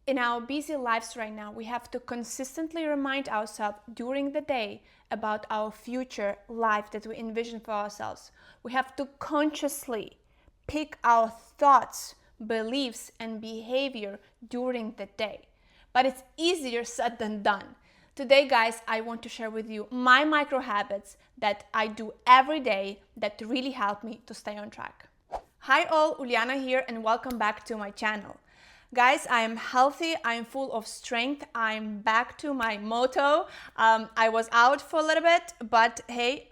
In our busy lives right now, we have to consistently remind ourselves during the day about our future life that we envision for ourselves. We have to consciously pick our thoughts, beliefs, and behavior during the day. But it's easier said than done. Today, guys, I want to share with you my micro habits that I do every day that really help me to stay on track. Hi all, Uliana here, and welcome back to my channel. Guys, I am healthy, I'm full of strength, I'm back to my motto. I was out for a little bit, but hey,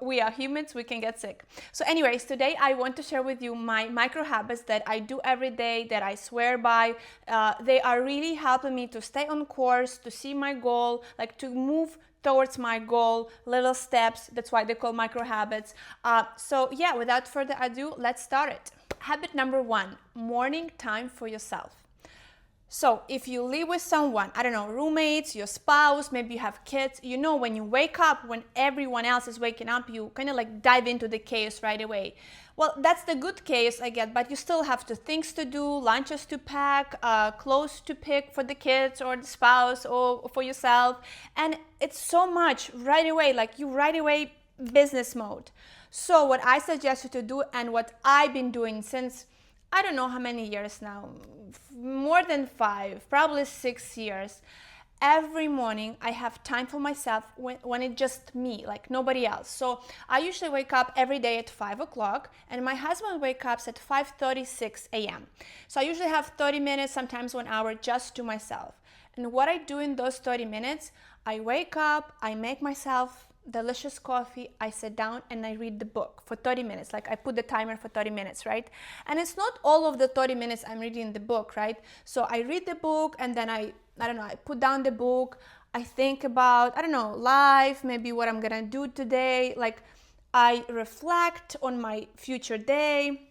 we are humans, we can get sick. So anyways, today I want to share with you my micro habits that I do every day, that I swear by. They are really helping me to stay on course, to see my goal, like to move towards my goal, little steps. That's why they call micro habits. So yeah, without further ado, let's start it. Habit number 1, morning time for yourself. So if you live with someone, I don't know, roommates, your spouse, maybe you have kids, you know, when you wake up, when everyone else is waking up, you kind of like dive into the chaos right away. Well, that's the good chaos I get, but you still have things to do, lunches to pack, clothes to pick for the kids or the spouse or for yourself. And it's so much right away, like you right away business mode. So what I suggest you to do, and what I've been doing since I don't know how many years now, more than 5, probably 6 years. Every morning I have time for myself when it's just me, like nobody else. So I usually wake up every day at 5 o'clock, and my husband wakes up at 5:36 a.m. So I usually have 30 minutes, sometimes 1 hour just to myself. And what I do in those 30 minutes, I wake up, I make myself delicious coffee, I sit down and I read the book for 30 minutes. Like I put the timer for 30 minutes, right? And it's not all of the 30 minutes I'm reading the book, right? So I read the book and then I don't know, I put down the book, I think about, I don't know, life, maybe what I'm gonna do today. Like I reflect on my future day,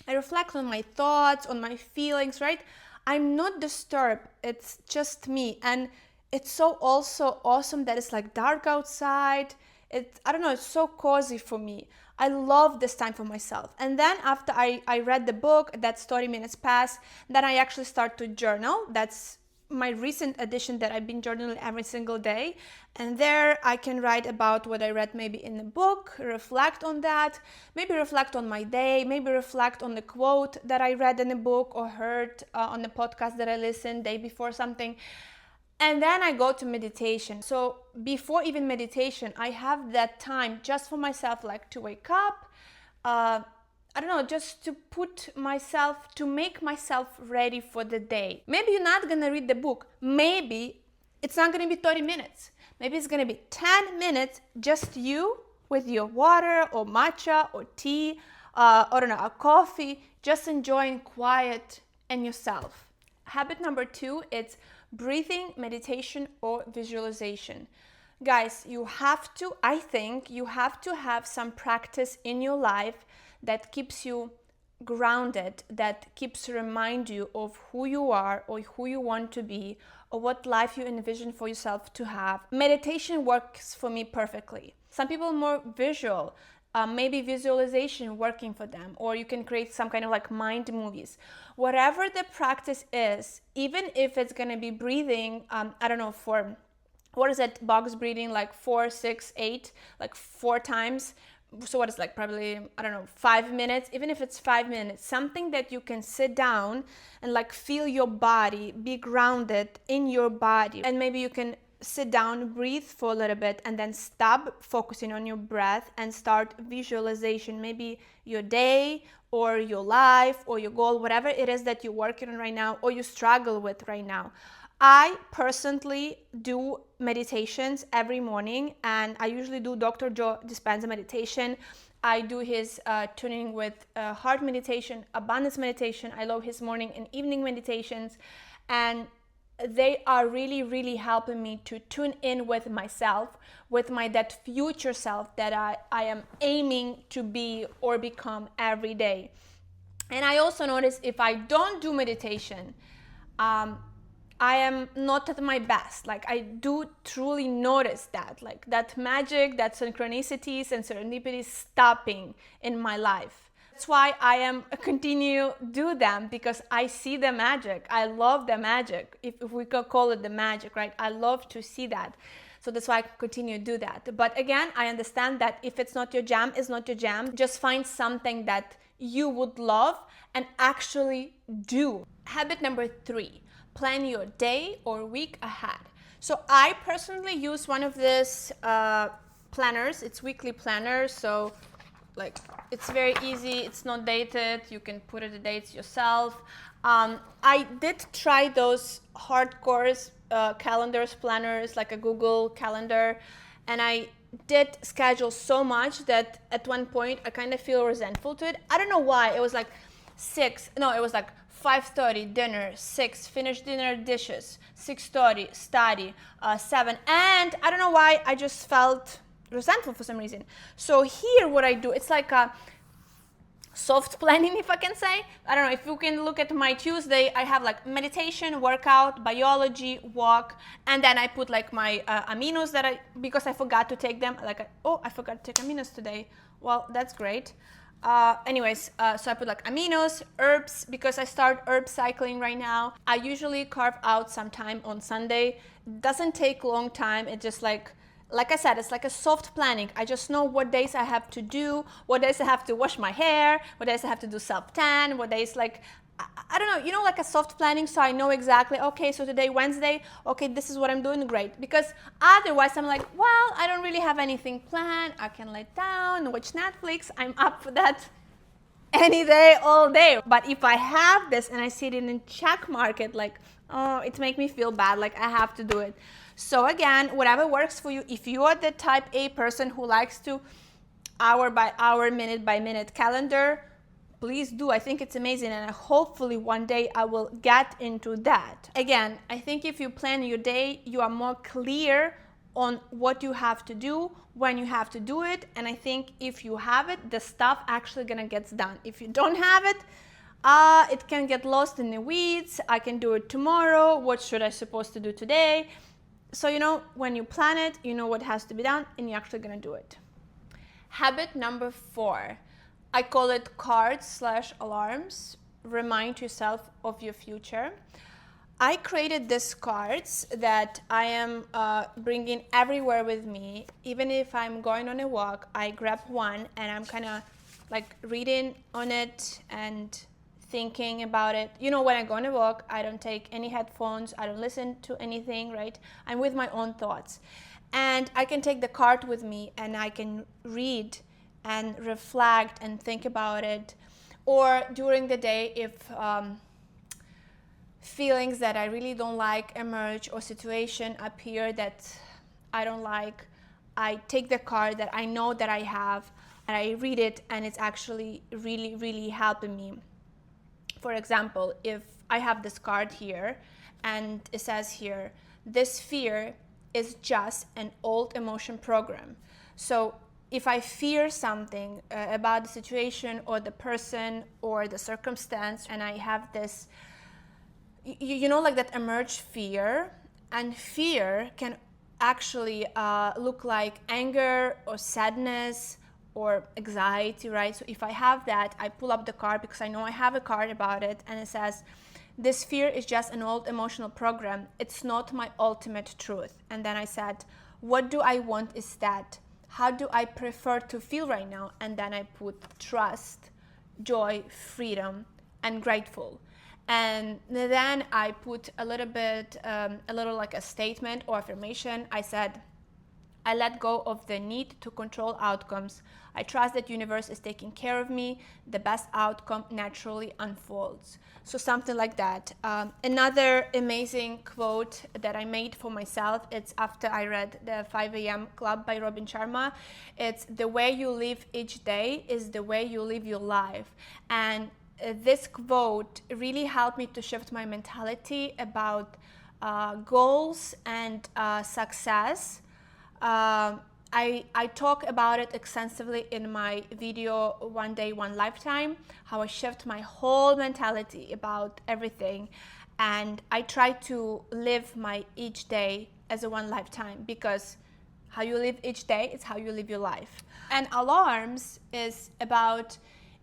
I reflect on my thoughts, on my feelings, right? I'm not disturbed, it's just me. And it's so also awesome that it's like dark outside. I don't know, it's so cozy for me. I love this time for myself. And then after I read the book, that's 30 minutes pass, then I actually start to journal. That's my recent addition, that I've been journaling every single day. And there I can write about what I read maybe in the book, reflect on that, maybe reflect on my day, maybe reflect on the quote that I read in the book or heard on the podcast that I listened day before something. And then I go to meditation. So before even meditation, I have that time just for myself, like to wake up, I don't know, just to make myself ready for the day. Maybe you're not gonna read the book. Maybe it's not gonna be 30 minutes. Maybe it's gonna be 10 minutes, just you with your water or matcha or tea, or I don't know, a coffee, just enjoying quiet and yourself. Habit number 2, it's breathing, meditation, or visualization. Guys, I think you have to have some practice in your life that keeps you grounded, that keeps remind you of who you are or who you want to be or what life you envision for yourself to have. Meditation works for me perfectly. Some people are more visual. Maybe visualization working for them, or you can create some kind of like mind movies. Whatever the practice is, even if it's going to be breathing, I don't know, for, what is it, box breathing, like 4, 6, 8, like 4 times. So what is like probably, I don't know, 5 minutes, even if it's 5 minutes, something that you can sit down and like feel your body, be grounded in your body. And maybe you can sit down, breathe for a little bit, and then stop focusing on your breath and start visualization, maybe your day or your life or your goal, whatever it is that you're working on right now or you struggle with right now. I personally do meditations every morning, and I usually do Dr. Joe Dispenza meditation. I do his tuning with heart meditation, abundance meditation. I love his morning and evening meditations, and they are really, really helping me to tune in with myself, with that future self that I am aiming to be or become every day. And I also notice if I don't do meditation, I am not at my best. Like I do truly notice that, like that magic, that synchronicities and serendipity stopping in my life. That's why I am continue do them, because I see the magic. I love the magic, if we could call it the magic, right? I love to see that. So that's why I continue to do that. But again, I understand that if it's not your jam, it's not your jam. Just find something that you would love and actually do. Habit number 3, plan your day or week ahead. So I personally use one of these planners. It's weekly planner. So like, it's very easy, it's not dated, you can put the dates yourself. I did try those hardcore calendars, planners, like a Google calendar, and I did schedule so much that at one point I kind of feel resentful to it. I don't know why. It was like 5:30 dinner, 6 finish dinner dishes, 6:30 study, 7, and I don't know why I just felt resentful for some reason. So here what I do, it's like a soft planning, if I can say. I don't know if you can look at my Tuesday, I have like meditation, workout, biology, walk, and then I put like my aminos that because I forgot to take them, like I forgot to take aminos today. Well, that's great. So I put like aminos, herbs, because I start herb cycling right now. I usually carve out some time on Sunday. Doesn't take long time. It just like I said, it's like a soft planning. I just know what days I have to do, what days I have to wash my hair, what days I have to do self-tan, what days like, I don't know, like a soft planning, so I know exactly, okay, so today, Wednesday, okay, this is what I'm doing, great. Because otherwise I'm like, well, I don't really have anything planned. I can lay down, watch Netflix. I'm up for that any day, all day. But if I have this and I see it in a check market, like, oh, it makes me feel bad, like I have to do it. So again, whatever works for you. If you are the type A person who likes to hour by hour, minute by minute calendar, please do. I think it's amazing, and hopefully one day I will get into that. Again, I think if you plan your day, you are more clear on what you have to do, when you have to do it, and I think if you have it, the stuff actually gonna get done. If you don't have it, it can get lost in the weeds. I can do it tomorrow. What should I supposed to do today? So, when you plan it, you know what has to be done, and you're actually gonna do it. Habit number 4, I call it cards/alarms. Remind yourself of your future. I created these cards that I am bringing everywhere with me. Even if I'm going on a walk, I grab one and I'm kind of like reading on it and thinking about it. When I go on a walk, I don't take any headphones, I don't listen to anything, right? I'm with my own thoughts. And I can take the card with me and I can read and reflect and think about it. Or during the day, if feelings that I really don't like emerge or situation appear that I don't like, I take the card that I know that I have and I read it, and it's actually really, really helping me. For example, if I have this card here and it says here, this fear is just an old emotion program. So if I fear something about the situation or the person or the circumstance, and I have this, like that emerged fear, and fear can actually look like anger or sadness or anxiety, right? So if I have that, I pull up the card because I know I have a card about it, and it says, this fear is just an old emotional program. It's not my ultimate truth. And then I said, what do I want is that? How do I prefer to feel right now? And then I put trust, joy, freedom, and grateful. And then I put a little like a statement or affirmation. I said, I let go of the need to control outcomes. I trust that universe is taking care of me. The best outcome naturally unfolds. So something like that. Another amazing quote that I made for myself, it's after I read the 5 a.m. Club by Robin Sharma. It's the way you live each day is the way you live your life. And this quote really helped me to shift my mentality about goals and success. I talk about it extensively in my video One Day, One Lifetime, how I shift my whole mentality about everything, and I try to live my each day as a one lifetime, because how you live each day is how you live your life. And alarms is about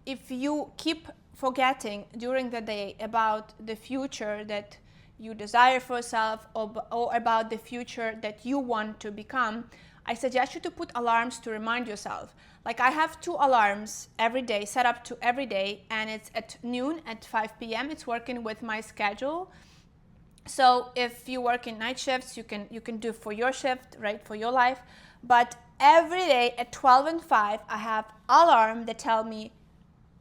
if you keep forgetting during the day about the future that you desire for yourself, or about the future that you want to become, I suggest you to put alarms to remind yourself. Like, I have 2 alarms every day, set up to every day, and it's at noon, at 5 p.m. It's working with my schedule. So if you work in night shifts, you can do for your shift, right, for your life. But every day at 12 and 5, I have alarm that tell me,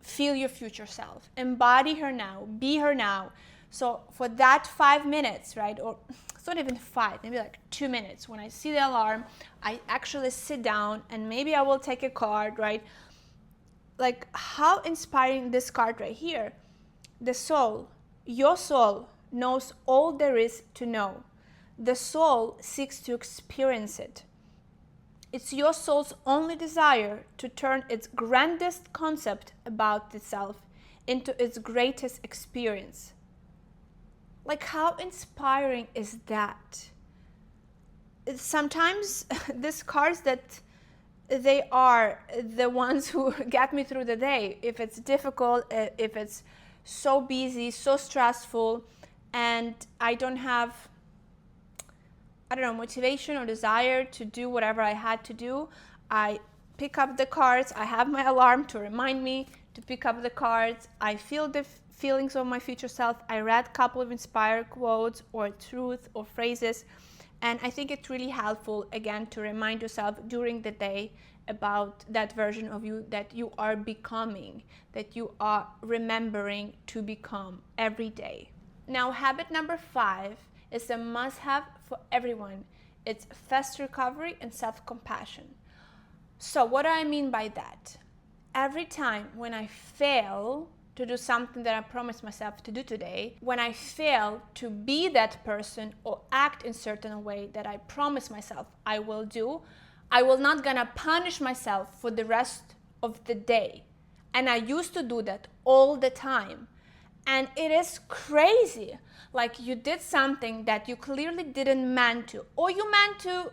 feel your future self, embody her now, be her now. So for that 5 minutes, right, or it's not even 5, maybe like 2 minutes, when I see the alarm, I actually sit down and maybe I will take a card, right? Like, how inspiring this card right here. The soul, your soul, knows all there is to know. The soul seeks to experience it. It's your soul's only desire to turn its grandest concept about itself into its greatest experience. Like, how inspiring is that? Sometimes these cards, that they are the ones who get me through the day. If it's difficult, if it's so busy, so stressful, and I don't have, motivation or desire to do whatever I had to do, I pick up the cards. I have my alarm to remind me to pick up the cards. I feel the feelings of my future self. I read a couple of inspired quotes or truth or phrases, and I think it's really helpful, again, to remind yourself during the day about that version of you that you are becoming, that you are remembering to become every day. Now, habit number 5 is a must-have for everyone. It's fast recovery and self-compassion. So what do I mean by that? Every time when I fail to do something that I promised myself to do today, when I fail to be that person or act in a certain way that I promised myself I will do, I will not gonna punish myself for the rest of the day. And I used to do that all the time. And it is crazy. Like, you did something that you clearly didn't meant to, or you meant to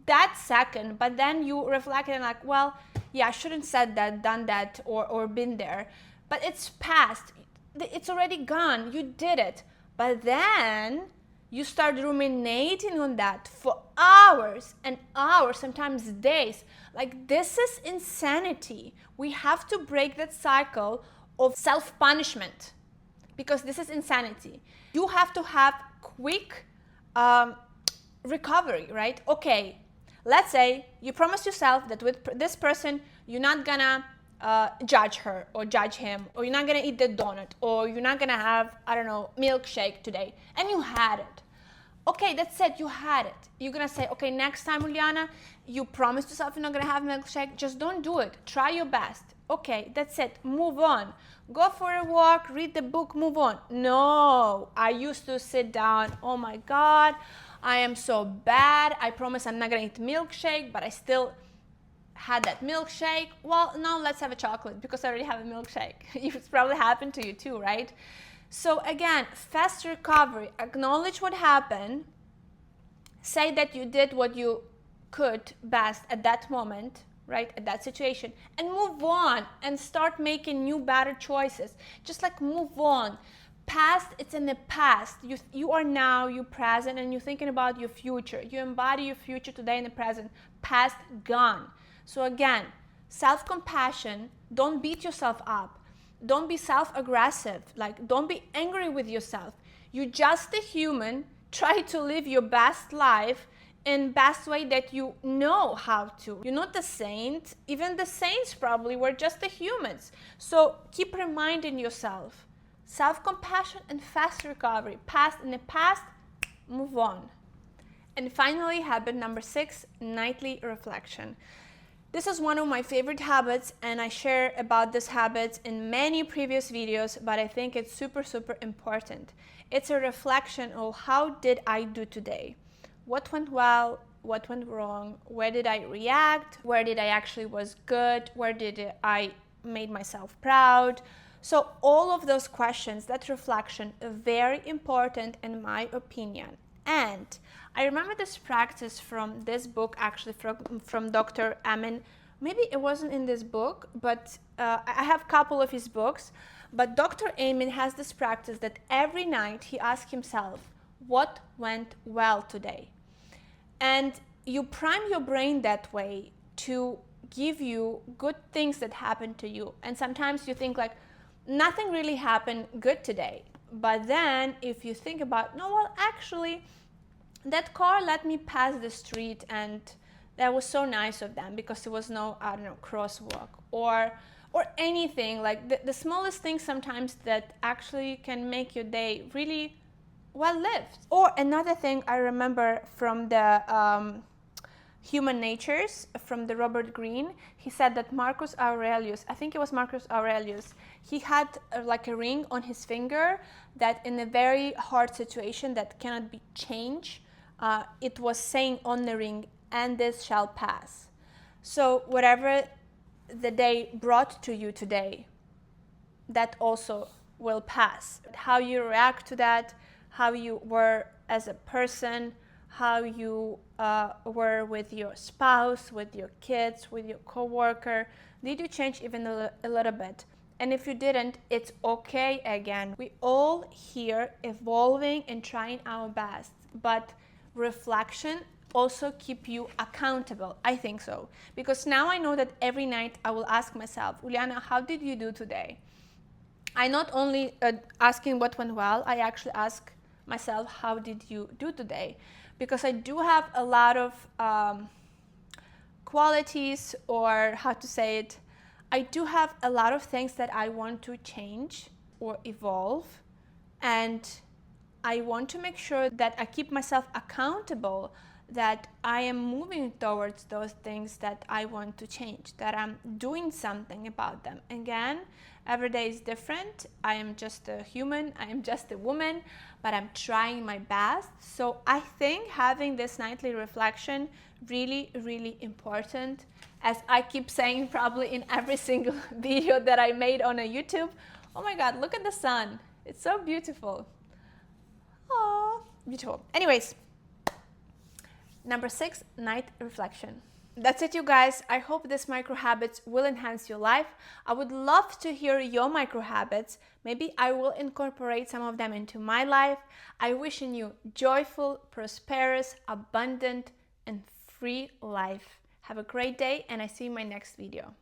that second, but then you reflected and like, well, yeah, I shouldn't said that, done that, or been there. But it's past. It's already gone. You did it. But then you start ruminating on that for hours and hours, sometimes days. Like, this is insanity. We have to break that cycle of self-punishment, because this is insanity. You have to have quick recovery, right? Okay, let's say you promised yourself that with this person, you're not gonna judge her or judge him, or you're not gonna eat the donut, or you're not gonna have, milkshake today, and you had it. Okay, that's it, you had it. You're gonna say, okay, next time, Uliana, you promised yourself you're not gonna have milkshake, just don't do it. Try your best. Okay, that's it, move on. Go for a walk, read the book, move on. No, I used to sit down, oh my God, I am so bad. I promise I'm not gonna eat milkshake, but I still had that milkshake. Well, no, let's have a chocolate because I already have a milkshake. It's probably happened to you too, right? So again, fast recovery, acknowledge what happened, say that you did what you could best at that moment, right, at that situation, and move on and start making new, better choices. Just like move on. Past, it's in the past. You are now, you present, and you're thinking about your future. You embody your future today in the present. Past, gone. So again, self-compassion, don't beat yourself up. Don't be self-aggressive. Like, don't be angry with yourself. You're just a human. Try to live your best life in best way that you know how to. You're not a saint. Even the saints probably were just the humans. So keep reminding yourself. Self-compassion and fast recovery. Past in the past, move on. And finally, habit number 6, nightly reflection. This is one of my favorite habits, and I share about this habit in many previous videos, but I think it's super, super important. It's a reflection of how did I do today? What went well? What went wrong? Where did I react? Where did I actually was good? Where did I made myself proud? So all of those questions, that reflection, are very important in my opinion. And I remember this practice from this book, actually from Dr. maybe it wasn't in this book, but I have a couple of his books. But Dr. Amen has this practice that every night he asks himself, what went well today? And you prime your brain that way to give you good things that happen to you. And sometimes you think like, nothing really happened good today. But then if you think about, no, well, actually, that car let me pass the street and that was so nice of them because there was no, I don't know, crosswalk or anything, like the smallest things sometimes that actually can make your day really well lived. Or another thing I remember from the Human Natures, from the Robert Greene, he said that Marcus Aurelius, I think it was Marcus Aurelius, he had like a ring on his finger that in a very hard situation that cannot be changed, it was saying on the ring, and this shall pass. So whatever the day brought to you today, that also will pass. How you react to that, how you were as a person, how you were with your spouse, with your kids, with your coworker. Did you change even a little bit? And if you didn't, it's okay again. We all here evolving and trying our best, but reflection also keep you accountable. I think so, because now I know that every night I will ask myself, Uliana, how did you do today? I not only asking what went well, I actually ask myself, how did you do today? Because I do have a lot of qualities, or how to say it, I do have a lot of things that I want to change or evolve, and I want to make sure that I keep myself accountable, that I am moving towards those things that I want to change, that I'm doing something about them. Again, every day is different. I am just a human, I am just a woman, but I'm trying my best. So I think having this nightly reflection really, really important. As I keep saying probably in every single video that I made on a YouTube, oh my God, look at the sun. It's so beautiful. Oh, beautiful. Anyways, number 6, night reflection. That's it, you guys. I hope this micro habits will enhance your life. I would love to hear your micro habits. Maybe I will incorporate some of them into my life. I wish you joyful, prosperous, abundant, and free life. Have a great day, and I see you in my next video.